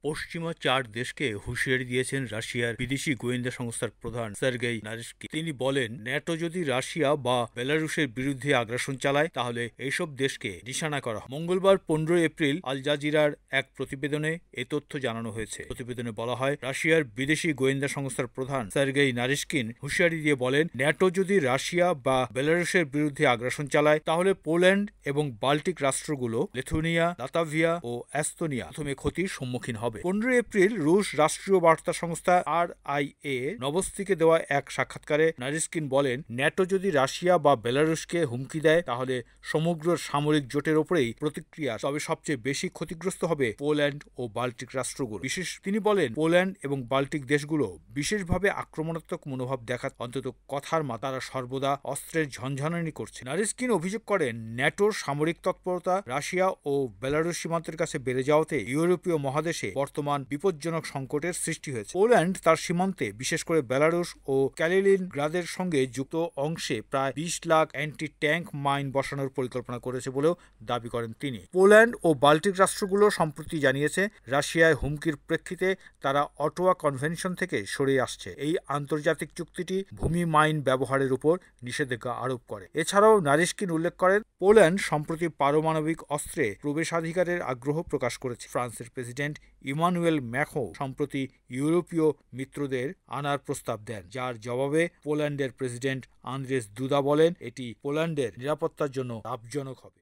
পশ্চিমা 4 দেশকে হুঁশিয়ারি দিয়েছেন রাশিয়ার বিদেশি গোয়েন্দা সংস্থার প্রধান সার্গেই নারিস্কিন। তিনি বলেন, ন্যাটো যদি রাশিয়া বা বেলারুশের বিরুদ্ধে আগ্রাসন চালায় তাহলে এইসব দেশকে নিশানা করা হবে। মঙ্গলবার 15 এপ্রিল আল জাজিরার এক প্রতিবেদনে এ তথ্য জানানো হয়েছে। প্রতিবেদনে বলা হয়, রাশিয়ার বিদেশি গোয়েন্দা সংস্থার প্রধান সার্গেই নারিস্কিন হুঁশিয়ারি দিয়ে বলেন, ন্যাটো যদি রাশিয়া বা বেলারুশের বিরুদ্ধে আগ্রাসন চালায় তাহলে পোল্যান্ড এবং বাল্টিক রাষ্ট্রগুলো লিথুয়ানিয়া, লাতাভিয়া ও এস্তোনিয়া প্রথমে ক্ষতির সম্মুখীন হবে। 15 এপ্রিল রুশ রাষ্ট্রীয় বার্তা সংস্থা RIA নভস্তিকে দেওয়া এক সাক্ষাৎকারে নারিস্কিন বলেন, ন্যাটো যদি রাশিয়া বা বেলারুশকে হুমকি দেয় তাহলে সমগ্র সামরিক জোটের ওপরেই প্রতিক্রিয়া, তবে সবচেয়ে বেশি ক্ষতিগ্রস্ত হবে পোল্যান্ড ও বাল্টিক রাষ্ট্রগুলো। তিনি বলেন, পোল্যান্ড এবং বাল্টিক দেশগুলো বিশেষভাবে আক্রমণাত্মক মনোভাব দেখা, অন্তত কথার তারা সর্বদা অস্ত্রের ঝনঝনানি করছে। নারিস্কিন অভিযোগ করেন, ন্যাটোর সামরিক তৎপরতা রাশিয়া ও বেলারুশ সীমান্তের কাছে বেড়ে যাওয়াতে ইউরোপীয় মহাদেশে বর্তমান বিপজ্জনক সংকটের সৃষ্টি হয়েছে। পোল্যান্ড তার সীমান্তে, বিশেষ করে বেলারুশ ও ক্যালিনিনগ্রাদের সঙ্গে যুক্ত অংশে প্রায় 20 লাখ অ্যান্টি ট্যাঙ্ক মাইন বসানোর পরিকল্পনা করেছে বলেও দাবি করেন তিনি। পোল্যান্ড ও বাল্টিক রাষ্ট্রগুলো সম্প্রতি জানিয়েছে, রাশিয়ায় হুমকির প্রেক্ষিতে তারা অটোয়া কনভেনশন থেকে সরে আসছে। এই আন্তর্জাতিক চুক্তিটি ভূমি মাইন ব্যবহারের উপর নিষেধাজ্ঞা আরোপ করে। এছাড়াও নারিস্কিন উল্লেখ করেন, পোল্যান্ড সম্প্রতি পারমাণবিক অস্ত্রে প্রবেশাধিকারের আগ্রহ প্রকাশ করেছে। ফ্রান্সের প্রেসিডেন্ট ইমানুয়েল ম্যাক্রো সম্প্রতি ইউরোপীয় মিত্রদের আনার প্রস্তাব দেন, যার জবাবে পোল্যান্ডের প্রেসিডেন্ট আন্দ্রেস দুদা বলেন, এটি পোল্যান্ডের নিরাপত্তার জন্য লাভজনক হবে।